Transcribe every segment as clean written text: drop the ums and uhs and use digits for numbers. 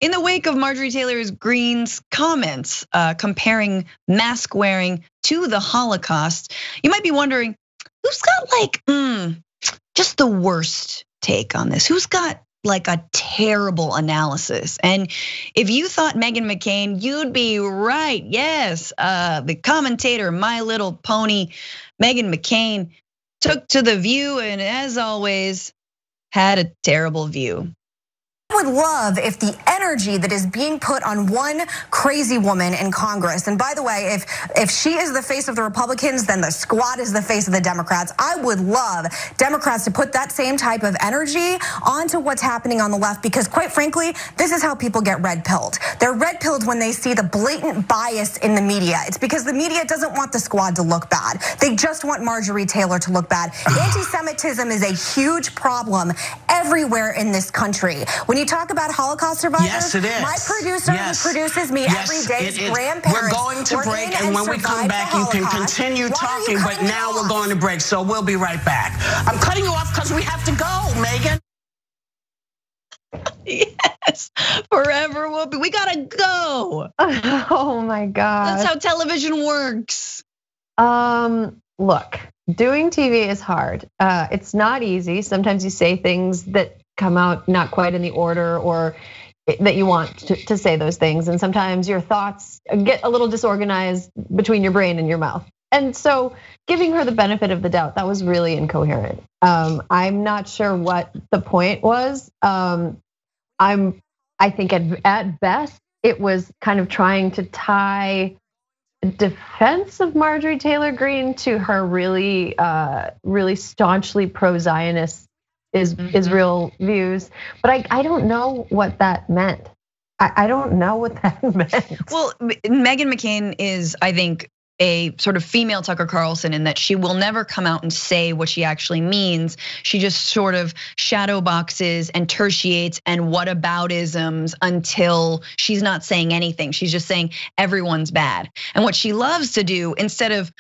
in the wake of Marjorie Taylor Greene's comments comparing mask wearing to the Holocaust, you might be wondering, who's got like just the worst take on this? Who's got like a terrible analysis? And if you thought Meghan McCain, you'd be right. Yes, the commentator, My Little Pony, Meghan McCain, took to The View and as always, had a terrible view. I would love if the energy that is being put on one crazy woman in Congress, and by the way, if she is the face of the Republicans, then the squad is the face of the Democrats. I would love Democrats to put that same type of energy onto what's happening on the left, because quite frankly, this is how people get red-pilled. They're red-pilled when they see the blatant bias in the media. It's because the media doesn't want the squad to look bad. They just want Marjorie Taylor to look bad. Anti-Semitism is a huge problem everywhere in this country. When you talk about Holocaust survivors, yes, it is. My producer who produces me every day's grandparents. We're going to break, and when we come back, you can continue talking, but now we're going to break, so we'll be right back. I'm cutting you off because we have to go, Meghan. Yes, forever Whoopi. We gotta go. Oh my God. That's how television works. Look, doing TV is hard. It's not easy. Sometimes you say things that come out not quite in the order or that you want to say those things. And sometimes your thoughts get a little disorganized between your brain and your mouth. And so giving her the benefit of the doubt, that was really incoherent. I'm not sure what the point was. I think at best, it was kind of trying to tie defense of Marjorie Taylor Greene to her really staunchly pro-Zionist Israel views, but I don't know what that meant. I don't know what that meant. Well, Meghan McCain is, I think, a sort of female Tucker Carlson in that she will never come out and say what she actually means. She just sort of shadow boxes and tertiates and whataboutisms until she's not saying anything. She's just saying everyone's bad. And what she loves to do, instead of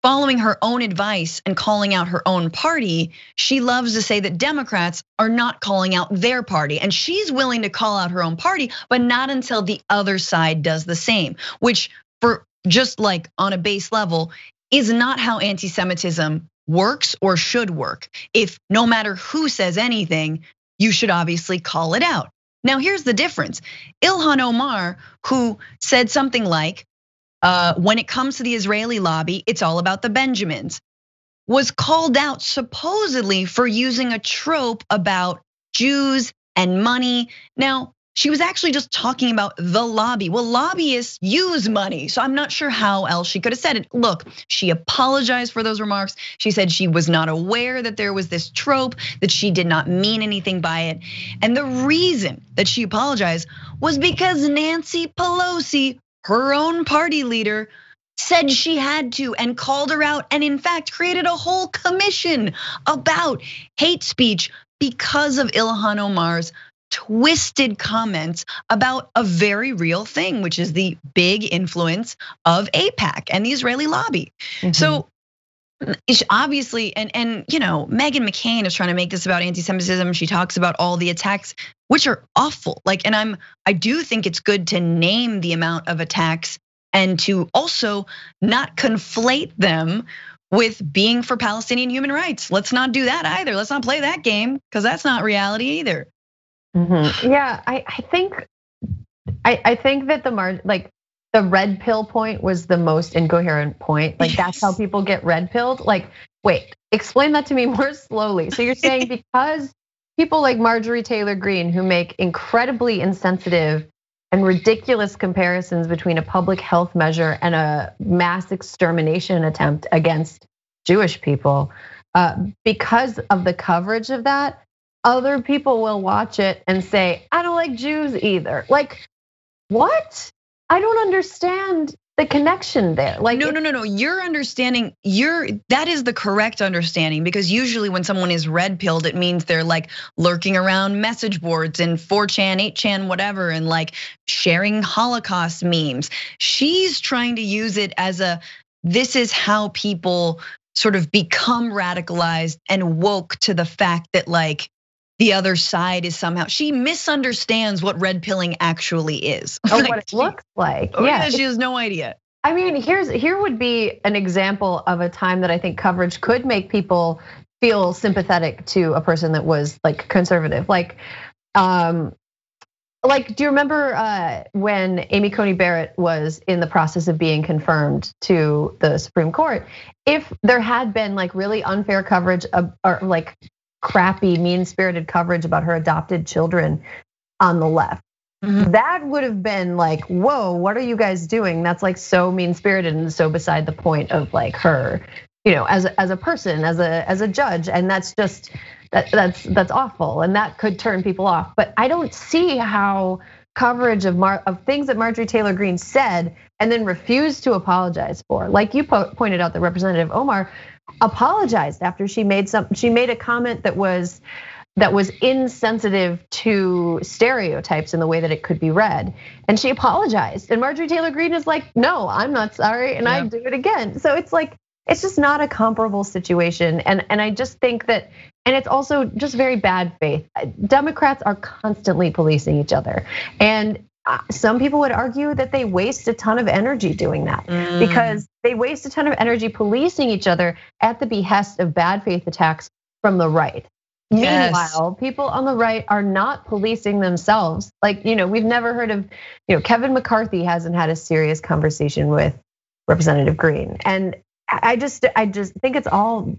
following her own advice and calling out her own party, she loves to say that Democrats are not calling out their party. And she's willing to call out her own party, but not until the other side does the same, which for just like on a base level is not how anti-Semitism works or should work. If no matter who says anything, you should obviously call it out. Now here's the difference. Ilhan Omar, who said something like, when it comes to the Israeli lobby, it's all about the Benjamins, was called out supposedly for using a trope about Jews and money. Now, she was actually just talking about the lobby. Well, lobbyists use money, so I'm not sure how else she could have said it. Look, she apologized for those remarks. She said she was not aware that there was this trope, that she did not mean anything by it. And the reason that she apologized was because Nancy Pelosi, her own party leader, said she had to and called her out, and in fact created a whole commission about hate speech because of Ilhan Omar's twisted comments about a very real thing, which is the big influence of AIPAC and the Israeli lobby. So it's obviously, and Meghan McCain is trying to make this about anti-Semitism. She talks about all the attacks, which are awful. And I do think it's good to name the amount of attacks and to also not conflate them with being for Palestinian human rights. Let's not do that either. Let's not play that game, because that's not reality either. Yeah, I think that the red pill point was the most incoherent point. Like that's how people get red pilled. Like, wait, explain that to me more slowly. So you're saying because people like Marjorie Taylor Greene, who make incredibly insensitive and ridiculous comparisons between a public health measure and a mass extermination attempt against Jewish people, because of the coverage of that, other people will watch it and say, I don't like Jews either. Like, what? I don't understand the connection there. Like, no. You're understanding, that is the correct understanding, because usually when someone is red pilled, it means they're like lurking around message boards and 4chan, 8chan, whatever, and like sharing Holocaust memes. She's trying to use it as this is how people sort of become radicalized and woke to the fact that like the other side is somehow, she misunderstands what red pilling actually is. Or what it looks like. Yeah, she has no idea. I mean, here would be an example of a time that I think coverage could make people feel sympathetic to a person that was like conservative. Like, do you remember when Amy Coney Barrett was in the process of being confirmed to the Supreme Court? If there had been like really unfair coverage or like crappy, mean-spirited coverage about her adopted children on the left, that would have been like, whoa, what are you guys doing? That's like so mean-spirited and so beside the point of like her, as a person, as a judge, and that's just that's awful, and that could turn people off. But I don't see how coverage of things that Marjorie Taylor Greene said and then refused to apologize for, like you pointed out, that Representative Omar apologized after she made a comment that was insensitive to stereotypes in the way that it could be read, and she apologized. And Marjorie Taylor Greene is like, no, I'm not sorry, and I do it again. So it's like, it's just not a comparable situation. And I just think that, and it's also just very bad faith. Democrats are constantly policing each other. And some people would argue that they waste a ton of energy doing that, because they waste a ton of energy policing each other at the behest of bad faith attacks from the right. Yes. Meanwhile, people on the right are not policing themselves. Like, we've never heard of, Kevin McCarthy hasn't had a serious conversation with Representative Greene. And I just think it's all,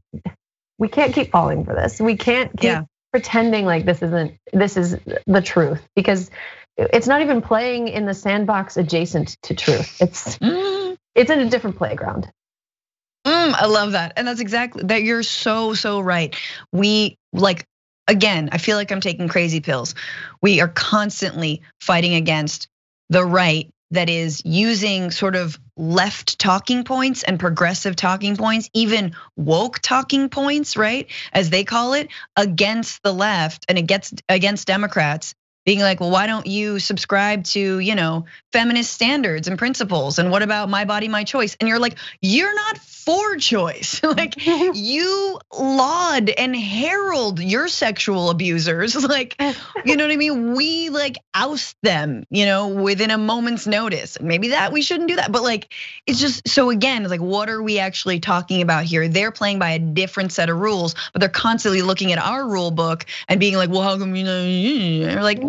we can't keep falling for this. We can't keep pretending like this is the truth, because it's not even playing in the sandbox adjacent to truth. It's in a different playground. I love that. And that's exactly that. You're so right. We again, I feel like I'm taking crazy pills. We are constantly fighting against the right that is using sort of left talking points and progressive talking points, even woke talking points, right? As they call it, against the left and against Democrats. Being like, well, why don't you subscribe to, feminist standards and principles? And what about my body, my choice? And you're like, you're not for choice. Like, you laud and herald your sexual abusers. Like, you know what I mean? We like oust them, within a moment's notice. And maybe that we shouldn't do that. But like, it's just, so again, it's like, what are we actually talking about here? They're playing by a different set of rules, but they're constantly looking at our rule book and being like, well, how come you're like,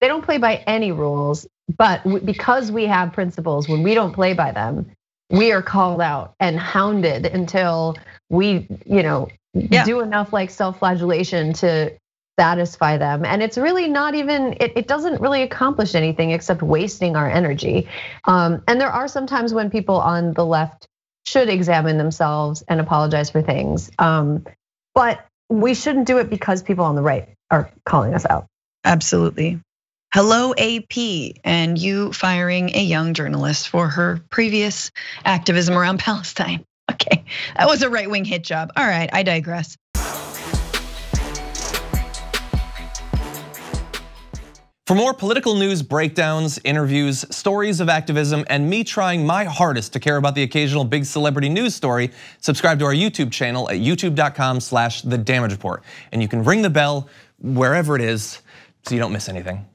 they don't play by any rules, but because we have principles, when we don't play by them, we are called out and hounded until we, do enough like self-flagellation to satisfy them. And it's really not even, it doesn't really accomplish anything except wasting our energy. And there are some times when people on the left should examine themselves and apologize for things. But we shouldn't do it because people on the right are calling us out. Absolutely. Hello, AP, and you firing a young journalist for her previous activism around Palestine. Okay, that was a right-wing hit job. All right, I digress. For more political news, breakdowns, interviews, stories of activism, and me trying my hardest to care about the occasional big celebrity news story, subscribe to our YouTube channel at youtube.com/The Damage Report. And you can ring the bell wherever it is so you don't miss anything.